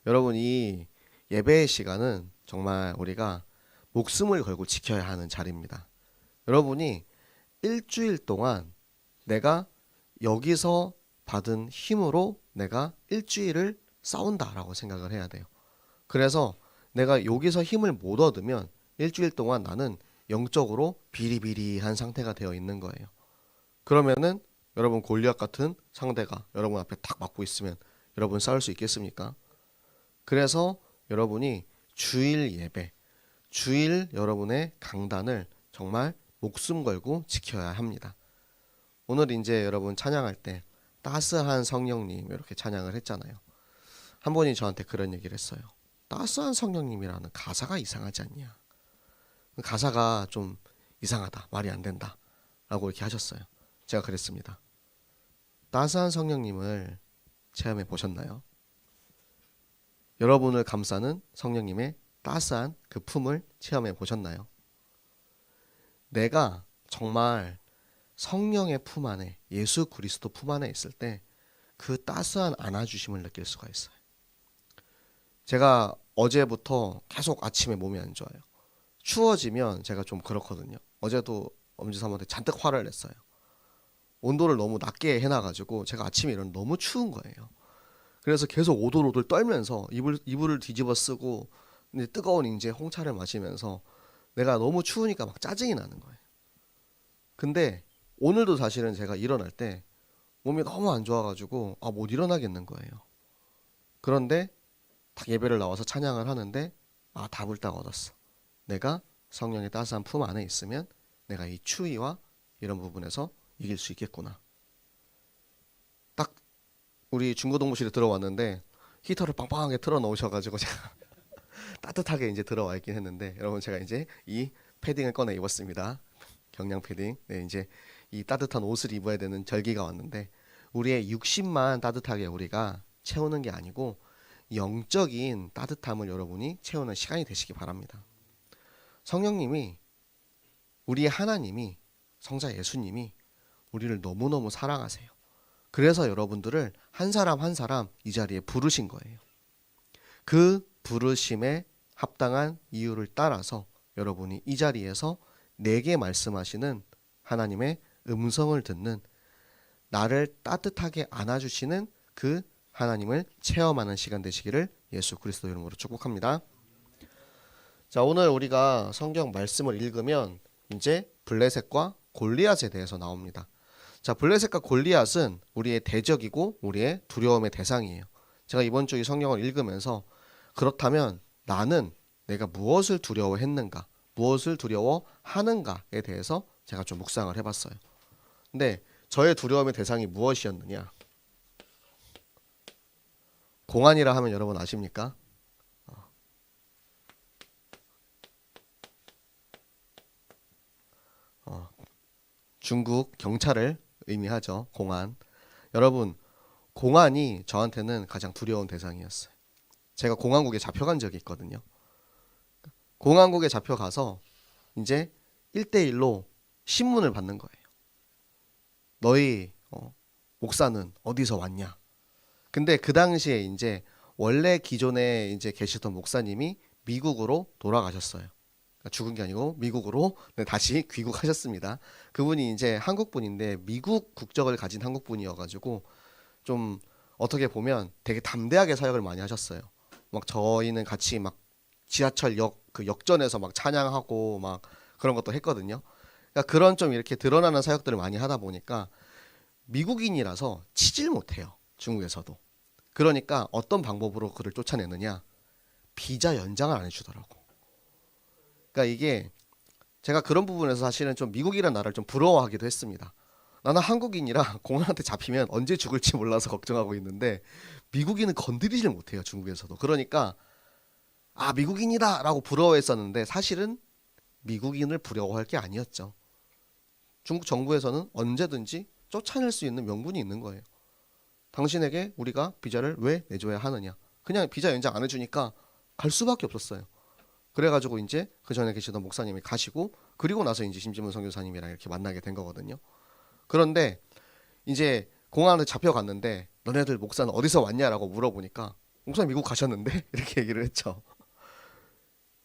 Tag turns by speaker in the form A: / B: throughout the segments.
A: 여러분, 이 예배의 시간은 정말 우리가 목숨을 걸고 지켜야 하는 자리입니다. 여러분이 일주일 동안 내가 여기서 받은 힘으로 내가 일주일을 싸운다라고 생각을 해야 돼요. 그래서 내가 여기서 힘을 못 얻으면 일주일 동안 나는 영적으로 비리비리한 상태가 되어 있는 거예요. 그러면은 여러분 골리앗 같은 상대가 여러분 앞에 탁 맞고 있으면 여러분 싸울 수 있겠습니까? 그래서 여러분이 주일 예배, 주일 여러분의 강단을 정말 목숨 걸고 지켜야 합니다. 오늘 이제 여러분 찬양할 때 따스한 성령님 이렇게 찬양을 했잖아요. 한 분이 저한테 그런 얘기를 했어요. 따스한 성령님이라는 가사가 이상하지 않냐? 가사가 좀 이상하다, 말이 안 된다 라고 이렇게 하셨어요. 제가 그랬습니다. 따스한 성령님을 체험해 보셨나요? 여러분을 감싸는 성령님의 따스한 그 품을 체험해 보셨나요? 내가 정말 성령의 품 안에, 예수 그리스도 품 안에 있을 때 그 따스한 안아주심을 느낄 수가 있어요. 제가 어제부터 계속 아침에 몸이 안 좋아요. 추워지면 제가 좀 그렇거든요. 어제도 엄지사모한테 잔뜩 화를 냈어요. 온도를 너무 낮게 해놔가지고 제가 아침에 일어나면 너무 추운 거예요. 그래서 계속 오돌오돌 떨면서 이불을 뒤집어 쓰고 이제 뜨거운 이제 홍차를 마시면서 내가 너무 추우니까 막 짜증이 나는 거예요. 근데 오늘도 사실은 제가 일어날 때 몸이 너무 안 좋아가지고 못 일어나겠는 거예요. 그런데 딱 예배를 나와서 찬양을 하는데 답을 딱 얻었어. 내가 성령의 따스한 품 안에 있으면 내가 이 추위와 이런 부분에서 이길 수 있겠구나. 딱 우리 중고동부실에 들어왔는데 히터를 빵빵하게 틀어 놓으셔가지고 제가 따뜻하게 이제 들어와 있긴 했는데, 여러분 제가 이제 이 패딩을 꺼내 입었습니다. 경량 패딩. 네, 이제 이 따뜻한 옷을 입어야 되는 절기가 왔는데 우리의 육신만 따뜻하게 우리가 채우는 게 아니고 영적인 따뜻함을 여러분이 채우는 시간이 되시기 바랍니다. 성령님이, 우리의 하나님이, 성자 예수님이 우리를 너무너무 사랑하세요. 그래서 여러분들을 한 사람 한 사람 이 자리에 부르신 거예요. 그 부르심에 합당한 이유를 따라서 여러분이 이 자리에서 내게 말씀하시는 하나님의 음성을 듣는, 나를 따뜻하게 안아주시는 그 하나님을 체험하는 시간 되시기를 예수 그리스도 이름으로 축복합니다. 자, 오늘 우리가 성경 말씀을 읽으면 이제 블레셋과 골리앗에 대해서 나옵니다. 자, 블레셋과 골리앗은 우리의 대적이고 우리의 두려움의 대상이에요. 제가 이번 주 이 성경을 읽으면서 그렇다면 나는 내가 무엇을 두려워했는가, 무엇을 두려워하는가에 대해서 제가 좀 묵상을 해봤어요. 근데 저의 두려움의 대상이 무엇이었느냐? 공안이라 하면 여러분 아십니까? 중국 경찰을 의미하죠. 공안. 여러분, 공안이 저한테는 가장 두려운 대상이었어요. 제가 공안국에 잡혀간 적이 있거든요. 공안국에 잡혀가서 이제 1대1로 신문을 받는 거예요. 너희 목사는 어디서 왔냐? 근데 그 당시에 이제 원래 기존에 이제 계시던 목사님이 미국으로 돌아가셨어요. 그러니까 죽은 게 아니고 미국으로 다시 귀국하셨습니다. 그분이 이제 한국 분인데 미국 국적을 가진 한국 분이어가지고 좀 어떻게 보면 되게 담대하게 사역을 많이 하셨어요. 막 저희는 같이 막 지하철 그 역전에서 막 찬양하고 막 그런 것도 했거든요. 그러니까 그런 좀 이렇게 드러나는 사역들을 많이 하다 보니까 미국인이라서 치질 못해요. 중국에서도. 그러니까 어떤 방법으로 그를 쫓아내느냐? 비자 연장을 안 해주더라고. 그러니까 이게 제가 그런 부분에서 사실은 좀 미국이라는 나라를 좀 부러워하기도 했습니다. 나는 한국인이라 공안한테 잡히면 언제 죽을지 몰라서 걱정하고 있는데 미국인은 건드리질 못해요. 중국에서도. 그러니까 미국인이다 라고 부러워했었는데 사실은 미국인을 부러워할 게 아니었죠. 중국 정부에서는 언제든지 쫓아낼 수 있는 명분이 있는 거예요. 당신에게 우리가 비자를 왜 내줘야 하느냐? 그냥 비자 연장 안 해주니까 갈 수밖에 없었어요. 그래가지고 이제 그 전에 계시던 목사님이 가시고, 그리고 나서 이제 심지문 선교사님이랑 이렇게 만나게 된 거거든요. 그런데 이제 공항에 잡혀갔는데 너네들 목사는 어디서 왔냐라고 물어보니까 목사님 미국 가셨는데 이렇게 얘기를 했죠.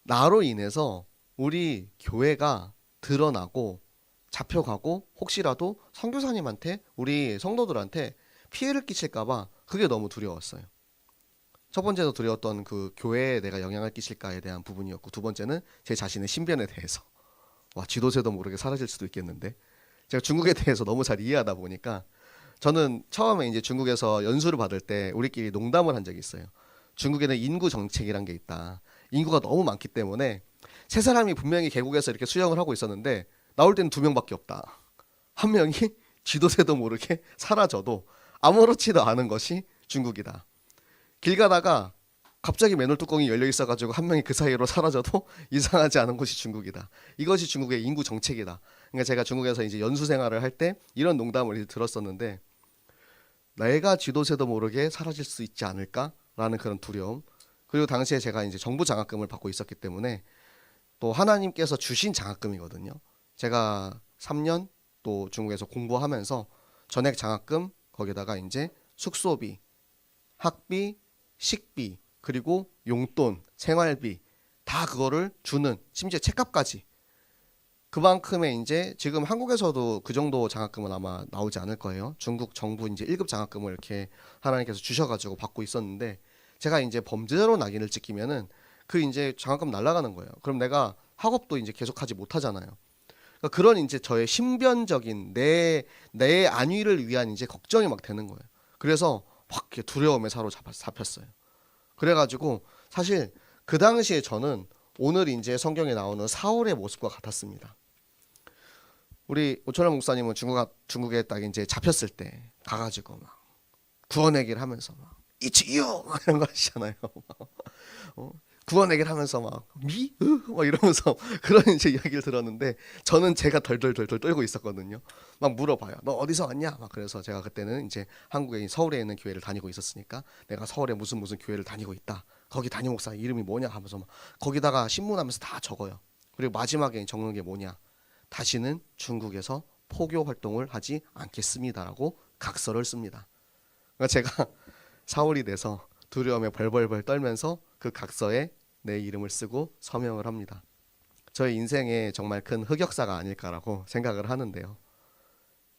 A: 나로 인해서 우리 교회가 드러나고 잡혀가고 혹시라도 선교사님한테 우리 성도들한테 피해를 끼칠까봐 그게 너무 두려웠어요. 첫 번째로 두려웠던 그 교회에 내가 영향을 끼칠까에 대한 부분이었고, 두 번째는 제 자신의 신변에 대해서 와 지도세도 모르게 사라질 수도 있겠는데, 제가 중국에 대해서 너무 잘 이해하다 보니까 저는 처음에 이제 중국에서 연수를 받을 때 우리끼리 농담을 한 적이 있어요. 중국에는 인구 정책이란 게 있다. 인구가 너무 많기 때문에 세 사람이 분명히 계곡에서 이렇게 수영을 하고 있었는데 나올 때는 두 명밖에 없다. 한 명이 쥐도새도 모르게 사라져도 아무렇지도 않은 것이 중국이다. 길 가다가 갑자기 맨홀 뚜껑이 열려 있어가지고 한 명이 그 사이로 사라져도 이상하지 않은 곳이 중국이다. 이것이 중국의 인구 정책이다. 그러니까 제가 중국에서 이제 연수 생활을 할 때 이런 농담을 이제 들었었는데, 내가 쥐도새도 모르게 사라질 수 있지 않을까라는 그런 두려움. 그리고 당시에 제가 이제 정부 장학금을 받고 있었기 때문에 또 하나님께서 주신 장학금이거든요. 제가 3년 또 중국에서 공부하면서 전액 장학금, 거기다가 이제 숙소비, 학비, 식비, 그리고 용돈, 생활비 다 그거를 주는, 심지어 책값까지. 그만큼의 이제 지금 한국에서도 그 정도 장학금은 아마 나오지 않을 거예요. 중국 정부 이제 1급 장학금을 이렇게 하나님께서 주셔가지고 받고 있었는데, 제가 이제 범죄자로 낙인을 찍히면은 그 이제 장학금 날아가는 거예요. 그럼 내가 학업도 이제 계속하지 못하잖아요. 그러니까 그런 이제 저의 신변적인 내 안위를 위한 이제 걱정이 막 되는 거예요. 그래서 확 이렇게 두려움에 잡혔어요. 그래가지고 사실 그 당시에 저는 오늘 이제 성경에 나오는 사울의 모습과 같았습니다. 우리 오철환 목사님은 중국에 딱 이제 잡혔을 때 가가지고 막 구원얘기를 하면서 막 이치요 막 이런 거 하시잖아요. 어? 구원얘기를 하면서 막 막 이러면서 그런 이제 이야기를 들었는데, 저는 제가 덜덜덜덜 떨고 있었거든요. 막 물어봐요. 너 어디서 왔냐? 막 그래서 제가 그때는 이제 한국에 서울에 있는 교회를 다니고 있었으니까 내가 서울에 무슨 교회를 다니고 있다. 거기 담임 목사 이름이 뭐냐 하면서 막 거기다가 신문하면서 다 적어요. 그리고 마지막에 적는 게 뭐냐? 다시는 중국에서 포교 활동을 하지 않겠습니다라고 각서를 씁니다. 그러니까 제가 사울이 돼서 두려움에 벌벌벌 떨면서 그 각서에 내 이름을 쓰고 서명을 합니다. 저의 인생에 정말 큰 흑역사가 아닐까라고 생각을 하는데요.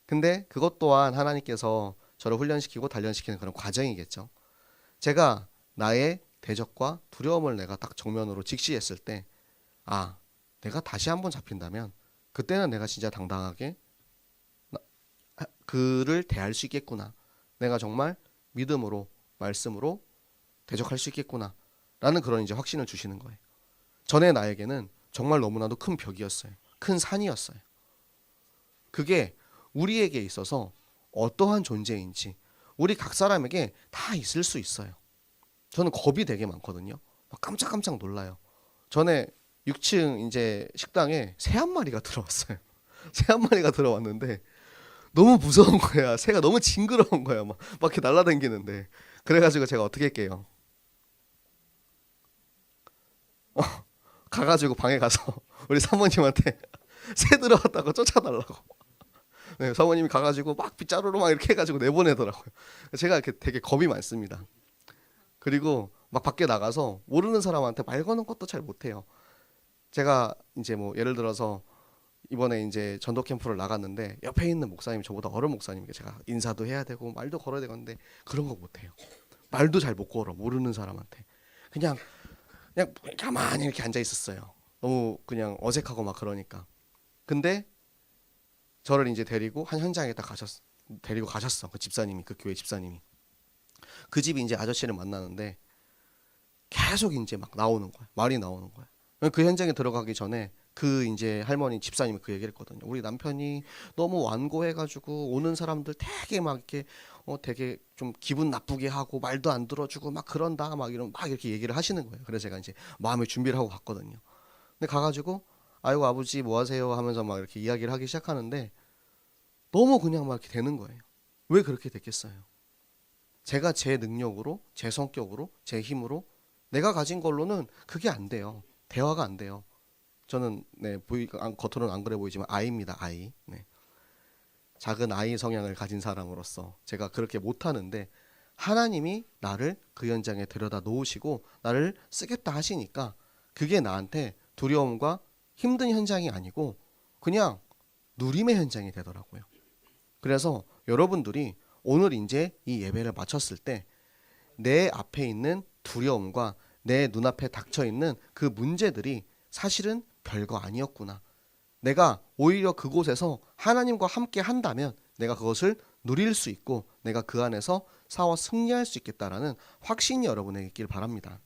A: 근데 그것 또한 하나님께서 저를 훈련시키고 단련시키는 그런 과정이겠죠. 제가 나의 대적과 두려움을 내가 딱 정면으로 직시했을 때, 아, 내가 다시 한번 잡힌다면 그때는 내가 진짜 당당하게 그를 대할 수 있겠구나. 내가 정말 믿음으로, 말씀으로 대적할 수 있겠구나 라는 그런 이제 확신을 주시는 거예요. 전에 나에게는 정말 너무나도 큰 벽이었어요. 큰 산이었어요. 그게 우리에게 있어서 어떠한 존재인지 우리 각 사람에게 다 있을 수 있어요. 저는 겁이 되게 많거든요. 막 깜짝깜짝 놀라요. 전에 6층 이제 식당에 새 한 마리가 들어왔어요. 새 한 마리가 들어왔는데 너무 무서운 거야. 새가 너무 징그러운 거야. 막 이렇게 날아다니는데. 그래가지고 제가 어떻게 할게요? 가가지고 방에 가서 우리 사모님한테 새 들어왔다고 쫓아달라고. 네, 사모님이 가가지고 막 빗자루로 막 이렇게 해가지고 내보내더라고요. 제가 이렇게 되게 겁이 많습니다. 그리고 막 밖에 나가서 모르는 사람한테 말 거는 것도 잘 못해요. 제가 이제 뭐 예를 들어서 이번에 이제 전도 캠프를 나갔는데 옆에 있는 목사님이 저보다 어른 목사님께 제가 인사도 해야 되고 말도 걸어야 되는데 그런 거 못해요. 말도 잘 못 걸어, 모르는 사람한테. 그냥 가만히 이렇게 앉아 있었어요. 너무 그냥 어색하고 막 그러니까. 근데 저를 이제 데리고 한 현장에 딱 데리고 가셨어. 그 집사님이, 그 교회 집사님이. 그 집이 이제 아저씨를 만나는데 계속 이제 막 나오는 거야. 말이 나오는 거야. 그 현장에 들어가기 전에 그 이제 할머니 집사님이 그 얘기를 했거든요. 우리 남편이 너무 완고해가지고 오는 사람들 되게 막 이렇게 되게 좀 기분 나쁘게 하고 말도 안 들어주고 막 그런다 막 이렇게 얘기를 하시는 거예요. 그래서 제가 이제 마음의 준비를 하고 갔거든요. 근데 가가지고 아이고 아버지 뭐 하세요 하면서 막 이렇게 이야기를 하기 시작하는데 너무 그냥 막 이렇게 되는 거예요. 왜 그렇게 됐겠어요? 제가 제 능력으로, 제 성격으로, 제 힘으로 내가 가진 걸로는 그게 안 돼요. 대화가 안 돼요. 저는 겉으로는 안 그래 보이지만 아이입니다. 아이. 네. 작은 아이 성향을 가진 사람으로서 제가 그렇게 못하는데 하나님이 나를 그 현장에 데려다 놓으시고 나를 쓰겠다 하시니까 그게 나한테 두려움과 힘든 현장이 아니고 그냥 누림의 현장이 되더라고요. 그래서 여러분들이 오늘 이제 이 예배를 마쳤을 때 내 앞에 있는 두려움과 내 눈앞에 닥쳐 있는 그 문제들이 사실은 별거 아니었구나. 내가 오히려 그곳에서 하나님과 함께 한다면 내가 그것을 누릴 수 있고 내가 그 안에서 싸워 승리할 수 있겠다라는 확신이 여러분에게 있길 바랍니다.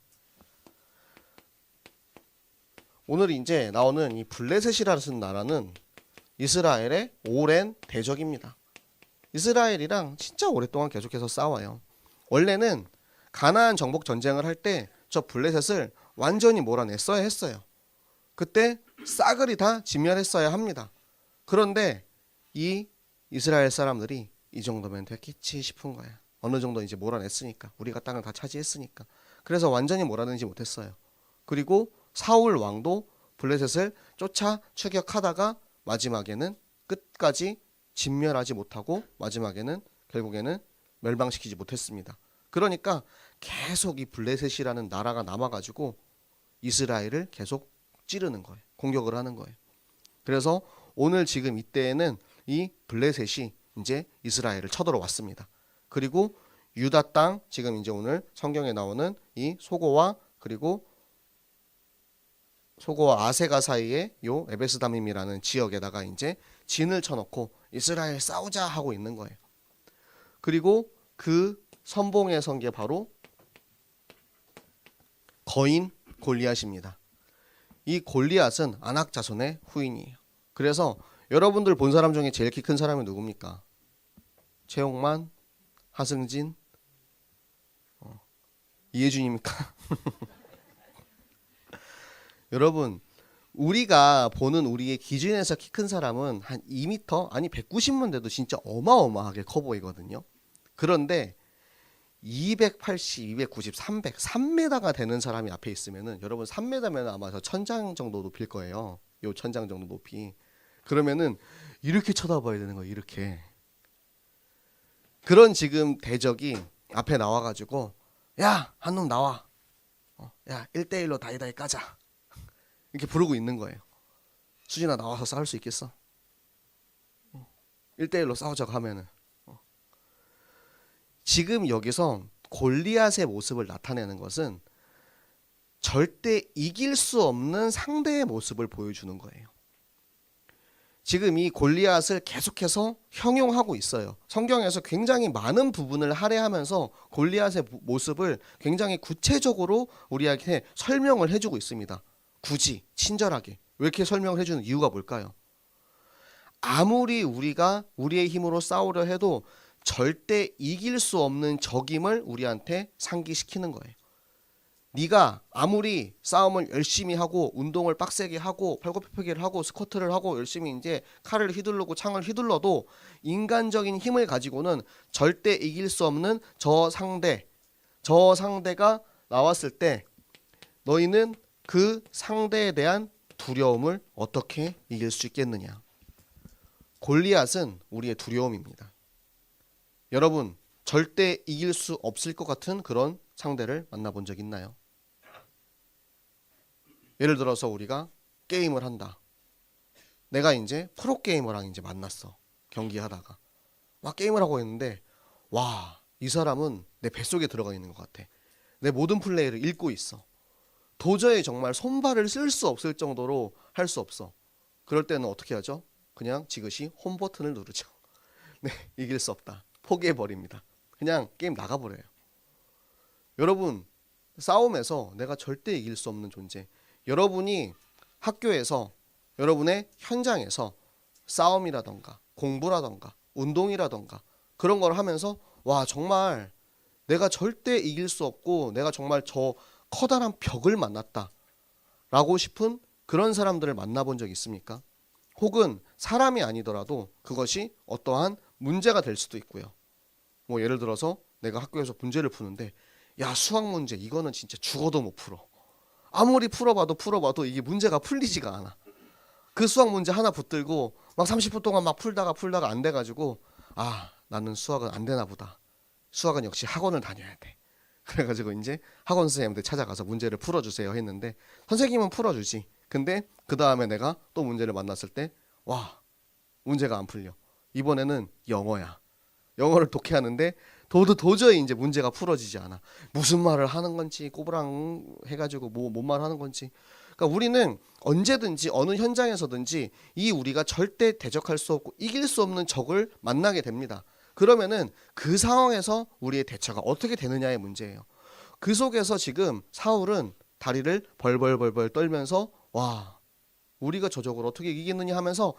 A: 오늘 이제 나오는 이 블레셋이라는 나라는 이스라엘의 오랜 대적입니다. 이스라엘이랑 진짜 오랫동안 계속해서 싸워요. 원래는 가나안 정복 전쟁을 할 때 저 블레셋을 완전히 몰아냈어야 했어요. 그때 싸그리 다 진멸했어야 합니다. 그런데 이 이스라엘 사람들이 이 정도면 됐겠지 싶은 거야. 어느 정도 이제 몰아냈으니까, 우리가 땅을 다 차지했으니까. 그래서 완전히 몰아내지 못했어요. 그리고 사울 왕도 블레셋을 쫓아 추격하다가 마지막에는 끝까지 진멸하지 못하고 마지막에는 결국에는 멸망시키지 못했습니다. 그러니까 계속 이 블레셋이라는 나라가 남아가지고 이스라엘을 계속 찌르는 거예요. 공격을 하는 거예요. 그래서 오늘 지금 이때에는 이 블레셋이 이제 이스라엘을 쳐들어왔습니다. 그리고 유다 땅, 지금 이제 오늘 성경에 나오는 이 소고와 그리고 소고와 아세가 사이에 요 에베스다밈이라는 지역에다가 이제 진을 쳐놓고 이스라엘 싸우자 하고 있는 거예요. 그리고 그 선봉에 선 게 바로 거인 골리앗입니다. 이 골리앗은 아낙 자손의 후인이에요. 그래서 여러분들 본 사람 중에 제일 키 큰 사람이 누굽니까? 최홍만, 하승진, 이해준입니까? 여러분, 우리가 보는 우리의 기준에서 키 큰 사람은 한 2m 아니 190만 돼도 진짜 어마어마하게 커 보이거든요. 그런데 280, 290, 300, 3m가 되는 사람이 앞에 있으면은 여러분 3m면 아마 저 천장 정도 높일 거예요. 요 천장 정도 높이. 그러면은 이렇게 쳐다봐야 되는 거예요. 이렇게. 그런 지금 대적이 앞에 나와가지고 야, 한 놈 나와. 야, 1대1로 다이다이 까자. 이렇게 부르고 있는 거예요. 수진아 나와서 싸울 수 있겠어? 1대1로 싸우자고 하면은. 지금 여기서 골리앗의 모습을 나타내는 것은 절대 이길 수 없는 상대의 모습을 보여주는 거예요. 지금 이 골리앗을 계속해서 형용하고 있어요. 성경에서 굉장히 많은 부분을 할애하면서 골리앗의 모습을 굉장히 구체적으로 우리에게 설명을 해주고 있습니다. 굳이 친절하게. 왜 이렇게 설명을 해주는 이유가 뭘까요? 아무리 우리가 우리의 힘으로 싸우려 해도 절대 이길 수 없는 적임을 우리한테 상기시키는 거예요. 네가 아무리 싸움을 열심히 하고 운동을 빡세게 하고 팔굽혀펴기를 하고 스쿼트를 하고 열심히 이제 칼을 휘두르고 창을 휘둘러도 인간적인 힘을 가지고는 절대 이길 수 없는 저 상대가 나왔을 때 너희는 그 상대에 대한 두려움을 어떻게 이길 수 있겠느냐. 골리앗은 우리의 두려움입니다. 여러분, 절대 이길 수 없을 것 같은 그런 상대를 만나본 적 있나요? 예를 들어서 우리가 게임을 한다. 내가 이제 프로게이머랑 이제 만났어. 경기하다가. 막 게임을 하고 있는데 와, 이 사람은 내 뱃속에 들어가 있는 것 같아. 내 모든 플레이를 읽고 있어. 도저히 정말 손발을 쓸 수 없을 정도로 할 수 없어. 그럴 때는 어떻게 하죠? 그냥 지그시 홈 버튼을 누르죠. 네, 이길 수 없다. 포기해버립니다. 그냥 게임 나가버려요. 여러분, 싸움에서 내가 절대 이길 수 없는 존재. 여러분이 학교에서 여러분의 현장에서 싸움이라던가 공부라던가 운동이라던가 그런 걸 하면서 와, 정말 내가 절대 이길 수 없고 내가 정말 저 커다란 벽을 만났다 라고 싶은 그런 사람들을 만나본 적 있습니까? 혹은 사람이 아니더라도 그것이 어떠한 문제가 될 수도 있고요. 뭐 예를 들어서 내가 학교에서 문제를 푸는데 야, 수학 문제 이거는 진짜 죽어도 못 풀어. 아무리 풀어봐도 이게 문제가 풀리지가 않아. 그 수학 문제 하나 붙들고 막 30분 동안 막 풀다가 안 돼가지고 아, 나는 수학은 안 되나 보다. 수학은 역시 학원을 다녀야 돼. 그래가지고 이제 학원 선생님한테 찾아가서 문제를 풀어주세요 했는데 선생님은 풀어주지. 근데 그 다음에 내가 또 문제를 만났을 때 와, 문제가 안 풀려. 이번에는 영어야. 영어를 독해하는데 도저히 이제 문제가 풀어지지 않아. 무슨 말을 하는 건지 꼬부랑 해가지고 뭔 말 하는 건지. 그러니까 우리는 언제든지 어느 현장에서든지 이 우리가 절대 대적할 수 없고 이길 수 없는 적을 만나게 됩니다. 그러면은 그 상황에서 우리의 대처가 어떻게 되느냐의 문제예요. 그 속에서 지금 사울은 다리를 벌벌벌벌 떨면서 와, 우리가 저 적을 어떻게 이기겠느냐 하면서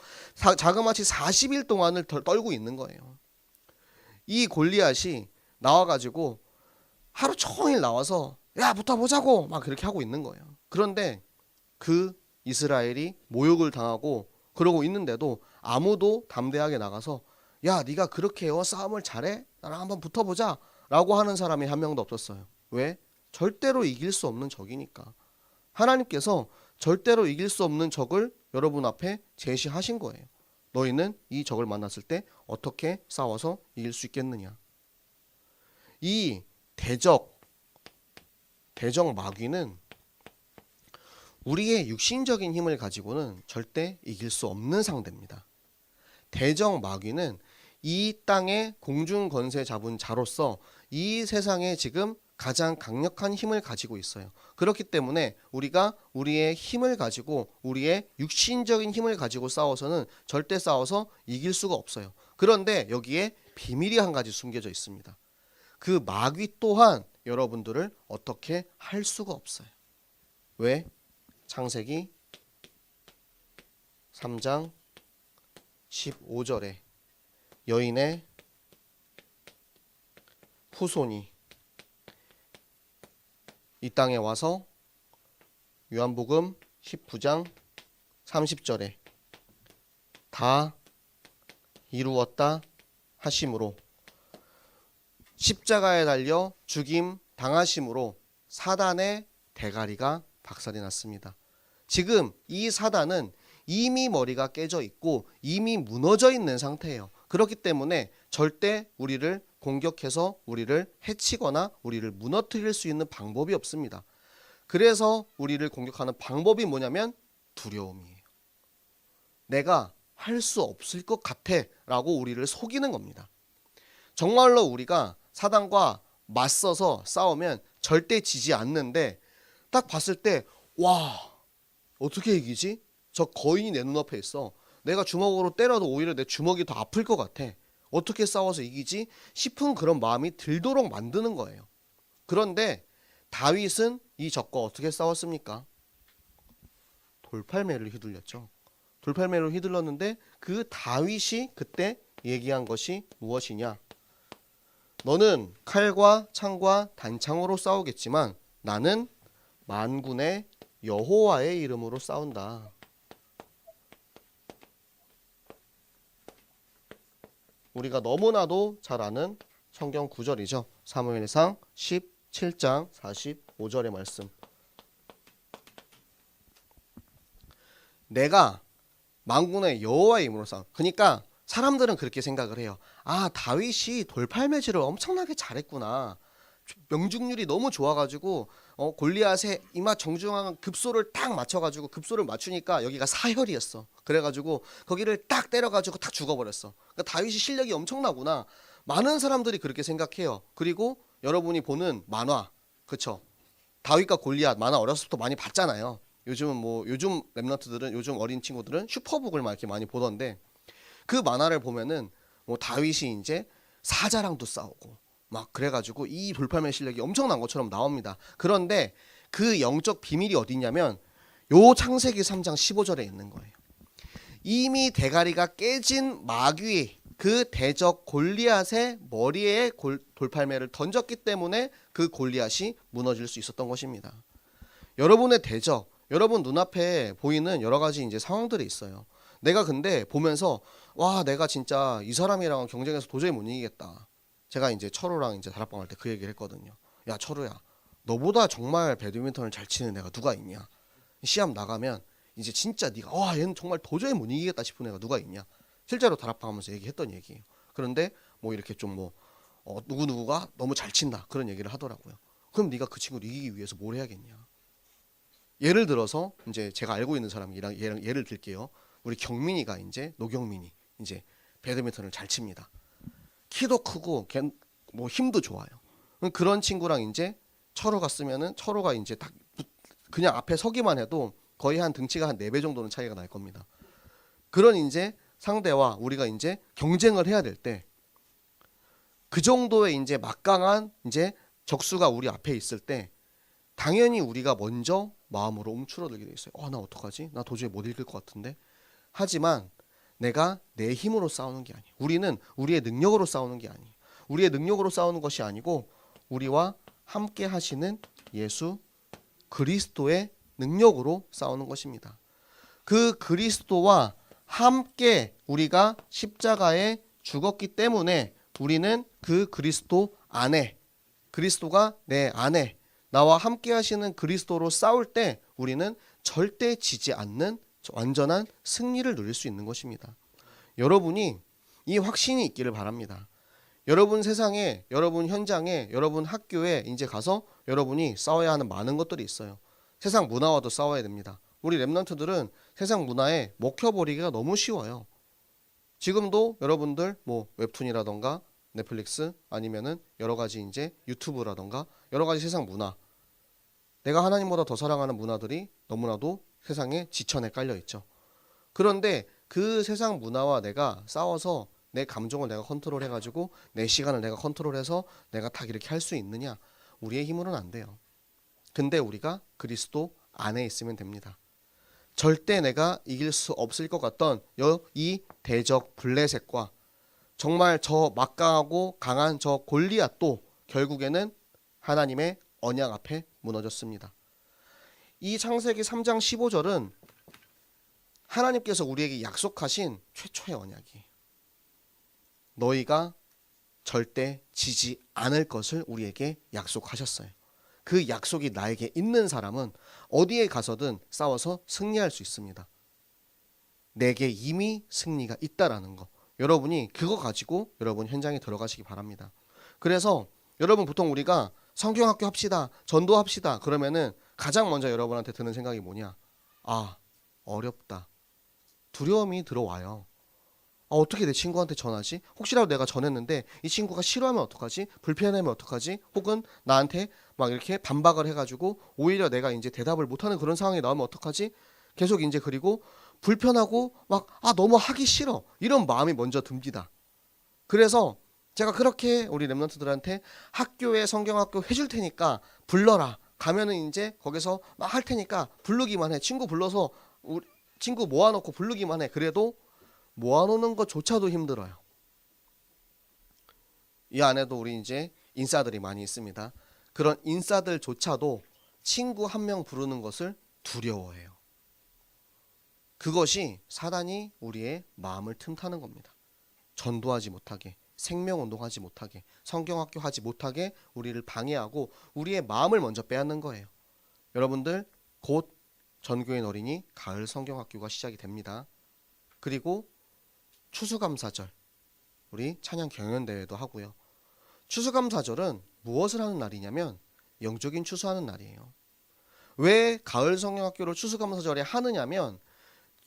A: 자그마치 40일 동안을 떨고 있는 거예요. 이 골리앗이 나와가지고 하루 종일 나와서 야 붙어보자고 막 그렇게 하고 있는 거예요. 그런데 그 이스라엘이 모욕을 당하고 그러고 있는데도 아무도 담대하게 나가서 야 네가 그렇게 싸움을 잘해? 나랑 한번 붙어보자 라고 하는 사람이 한 명도 없었어요. 왜? 절대로 이길 수 없는 적이니까. 하나님께서 절대로 이길 수 없는 적을 여러분 앞에 제시하신 거예요. 너희는 이 적을 만났을 때 어떻게 싸워서 이길 수 있겠느냐. 이 대적 마귀는 우리의 육신적인 힘을 가지고는 절대 이길 수 없는 상대입니다. 대적 마귀는 이 땅의 공중 권세 잡은 자로서 이 세상에 지금 가장 강력한 힘을 가지고 있어요. 그렇기 때문에 우리가 우리의 힘을 가지고 우리의 육신적인 힘을 가지고 싸워서는 절대 싸워서 이길 수가 없어요. 그런데 여기에 비밀이 한 가지 숨겨져 있습니다. 그 마귀 또한 여러분들을 어떻게 할 수가 없어요. 왜? 창세기 3장 15절에 여인의 후손이 이 땅에 와서 요한복음 19장 30절에 다 이루었다 하심으로 십자가에 달려 죽임 당하심으로 사단의 대가리가 박살이 났습니다. 지금 이 사단은 이미 머리가 깨져 있고 이미 무너져 있는 상태예요. 그렇기 때문에 절대 우리를 공격해서 우리를 해치거나 우리를 무너뜨릴 수 있는 방법이 없습니다. 그래서 우리를 공격하는 방법이 뭐냐면 두려움이에요. 내가 할 수 없을 것 같아 라고 우리를 속이는 겁니다. 정말로 우리가 사단과 맞서서 싸우면 절대 지지 않는데 딱 봤을 때 와, 어떻게 이기지? 저 거인이 내 눈앞에 있어. 내가 주먹으로 때려도 오히려 내 주먹이 더 아플 것 같아. 어떻게 싸워서 이기지? 싶은 그런 마음이 들도록 만드는 거예요. 그런데 다윗은 이 적과 어떻게 싸웠습니까? 돌팔매를 휘둘렸죠. 돌팔매를 휘둘렀는데 그 다윗이 그때 얘기한 것이 무엇이냐? 너는 칼과 창과 단창으로 싸우겠지만 나는 만군의 여호와의 이름으로 싸운다. 우리가 너무나도 잘 아는 성경 구절이죠. 사무엘상 17장 45절의 말씀. 내가 만군의 여호와의 이름으로 싸운. 그러니까 사람들은 그렇게 생각을 해요. 아, 다윗이 돌팔매질을 엄청나게 잘했구나. 명중률이 너무 좋아가지고 골리앗의 이마 정중앙 급소를 딱 맞춰가지고 급소를 맞추니까 여기가 사혈이었어. 그래가지고 거기를 딱 때려가지고 딱 죽어버렸어. 그러니까 다윗이 실력이 엄청나구나. 많은 사람들이 그렇게 생각해요. 그리고 여러분이 보는 만화, 그쵸? 다윗과 골리앗 만화 어렸을 때부터 많이 봤잖아요. 요즘은 요즘 랩런트들은 요즘 어린 친구들은 슈퍼북을 막 이렇게 많이 보던데 그 만화를 보면은 다윗이 이제 사자랑도 싸우고 막 그래가지고 이 돌팔매 실력이 엄청난 것처럼 나옵니다. 그런데 그 영적 비밀이 어디 있냐면 요 창세기 3장 15절에 있는 거예요. 이미 대가리가 깨진 마귀 그 대적 골리앗의 머리에 돌팔매를 던졌기 때문에 그 골리앗이 무너질 수 있었던 것입니다. 여러분의 대적, 여러분 눈앞에 보이는 여러 가지 이제 상황들이 있어요. 내가 근데 보면서 와, 내가 진짜 이 사람이랑 경쟁해서 도저히 못 이기겠다. 제가 이제 철우랑 이제 다락방 할 때 그 얘기를 했거든요. 야, 철우야, 너보다 정말 배드민턴을 잘 치는 애가 누가 있냐? 시합 나가면 이제 진짜 네가 와, 얘는 정말 도저히 못 이기겠다 싶은 애가 누가 있냐? 실제로 다락방 하면서 얘기했던 얘기예요. 그런데 이렇게 좀 누구누구가 너무 잘 친다 그런 얘기를 하더라고요. 그럼 네가 그 친구를 이기기 위해서 뭘 해야겠냐. 예를 들어서 이제 제가 알고 있는 사람이랑 예를 들게요. 우리 경민이가 이제 노경민이 이제 배드민턴을 잘 칩니다. 키도 크고 뭐 힘도 좋아요. 그런 친구랑 이제 철호가 쓰면은 철호가 이제 딱 그냥 앞에 서기만 해도 거의 한 등치가 한 4배 정도는 차이가 날 겁니다. 그런 이제 상대와 우리가 이제 경쟁을 해야 될 때 그 정도의 이제 막강한 이제 적수가 우리 앞에 있을 때 당연히 우리가 먼저 마음으로 움츠러들게 돼 있어요. 나 어떡하지? 나 도저히 못 이길 것 같은데. 하지만 내가 내 힘으로 싸우는 게 아니에요. 우리는 우리의 능력으로 싸우는 게 아니에요. 우리의 능력으로 싸우는 것이 아니고 우리와 함께 하시는 예수 그리스도의 능력으로 싸우는 것입니다. 그 그리스도와 함께 우리가 십자가에 죽었기 때문에 우리는 그 그리스도 안에, 그리스도가 내 안에 나와 함께 하시는 그리스도로 싸울 때 우리는 절대 지지 않는 완전한 승리를 누릴 수 있는 것입니다. 여러분이 이 확신이 있기를 바랍니다. 여러분 세상에, 여러분 현장에, 여러분 학교에 이제 가서 여러분이 싸워야 하는 많은 것들이 있어요. 세상 문화와도 싸워야 됩니다. 우리 랩런트들은 세상 문화에 먹혀버리기가 너무 쉬워요. 지금도 여러분들 뭐 웹툰이라던가 넷플릭스 아니면은 여러 가지 이제 유튜브라던가 여러 가지 세상 문화, 내가 하나님보다 더 사랑하는 문화들이 너무나도 세상에 지천에 깔려 있죠. 그런데 그 세상 문화와 내가 싸워서 내 감정을 내가 컨트롤해가지고 내 시간을 내가 컨트롤해서 내가 딱 이렇게 할 수 있느냐? 우리의 힘으로는 안 돼요. 근데 우리가 그리스도 안에 있으면 됩니다. 절대 내가 이길 수 없을 것 같던 이 대적 블레셋과 정말 저 막강하고 강한 저 골리앗도 결국에는 하나님의 언약 앞에 무너졌습니다. 이 창세기 3장 15절은 하나님께서 우리에게 약속하신 최초의 언약이에요. 너희가 절대 지지 않을 것을 우리에게 약속하셨어요. 그 약속이 나에게 있는 사람은 어디에 가서든 싸워서 승리할 수 있습니다. 내게 이미 승리가 있다라는 거. 여러분이 그거 가지고 여러분 현장에 들어가시기 바랍니다. 그래서 여러분 보통 우리가 성경학교 합시다, 전도합시다 그러면은 가장 먼저 여러분한테 드는 생각이 뭐냐? 어렵다. 두려움이 들어와요. 어떻게 내 친구한테 전하지? 혹시라도 내가 전했는데 이 친구가 싫어하면 어떡하지? 불편하면 어떡하지? 혹은 나한테 막 이렇게 반박을 해가지고 오히려 내가 이제 대답을 못하는 그런 상황이 나오면 어떡하지? 계속 이제 그리고 불편하고 막 너무 하기 싫어 이런 마음이 먼저 듭니다. 그래서 제가 그렇게 우리 랩런트들한테 학교에 성경학교 해줄 테니까 불러라. 가면은 이제 거기서 막 할 테니까 부르기만 해. 친구 불러서 우리 친구 모아놓고 부르기만 해. 그래도 모아놓는 것조차도 힘들어요. 이 안에도 우리 이제 인싸들이 많이 있습니다. 그런 인싸들조차도 친구 한 명 부르는 것을 두려워해요. 그것이 사단이 우리의 마음을 틈타는 겁니다. 전도하지 못하게, 생명운동하지 못하게, 성경학교 하지 못하게 우리를 방해하고 우리의 마음을 먼저 빼앗는 거예요. 여러분들 곧 전교인 어린이 가을 성경학교가 시작이 됩니다. 그리고 추수감사절, 우리 찬양 경연대회도 하고요. 추수감사절은 무엇을 하는 날이냐면 영적인 추수하는 날이에요. 왜 가을 성경학교를 추수감사절에 하느냐면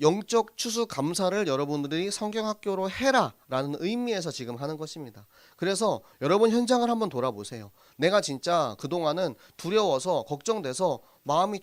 A: 영적 추수감사를 여러분들이 성경학교로 해라라는 의미에서 지금 하는 것입니다. 그래서 여러분 현장을 한번 돌아보세요. 내가 진짜 그동안은 두려워서 걱정돼서 마음이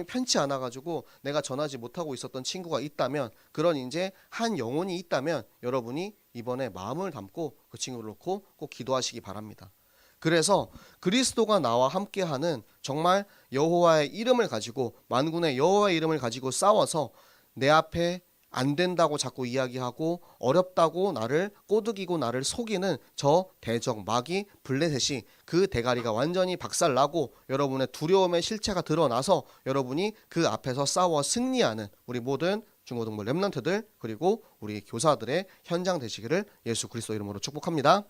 A: 편치 않아가지고 내가 전하지 못하고 있었던 친구가 있다면, 그런 이제 한 영혼이 있다면 여러분이 이번에 마음을 담고 그 친구를 놓고 꼭 기도하시기 바랍니다. 그래서 그리스도가 나와 함께하는 정말 여호와의 이름을 가지고, 만군의 여호와의 이름을 가지고 싸워서 내 앞에 안 된다고 자꾸 이야기하고 어렵다고 나를 꼬드기고 나를 속이는 저 대적 마귀 블레셋이 그 대가리가 완전히 박살나고 여러분의 두려움의 실체가 드러나서 여러분이 그 앞에서 싸워 승리하는 우리 모든 중고등부 랩런트들 그리고 우리 교사들의 현장 되시기를 예수 그리스도 이름으로 축복합니다.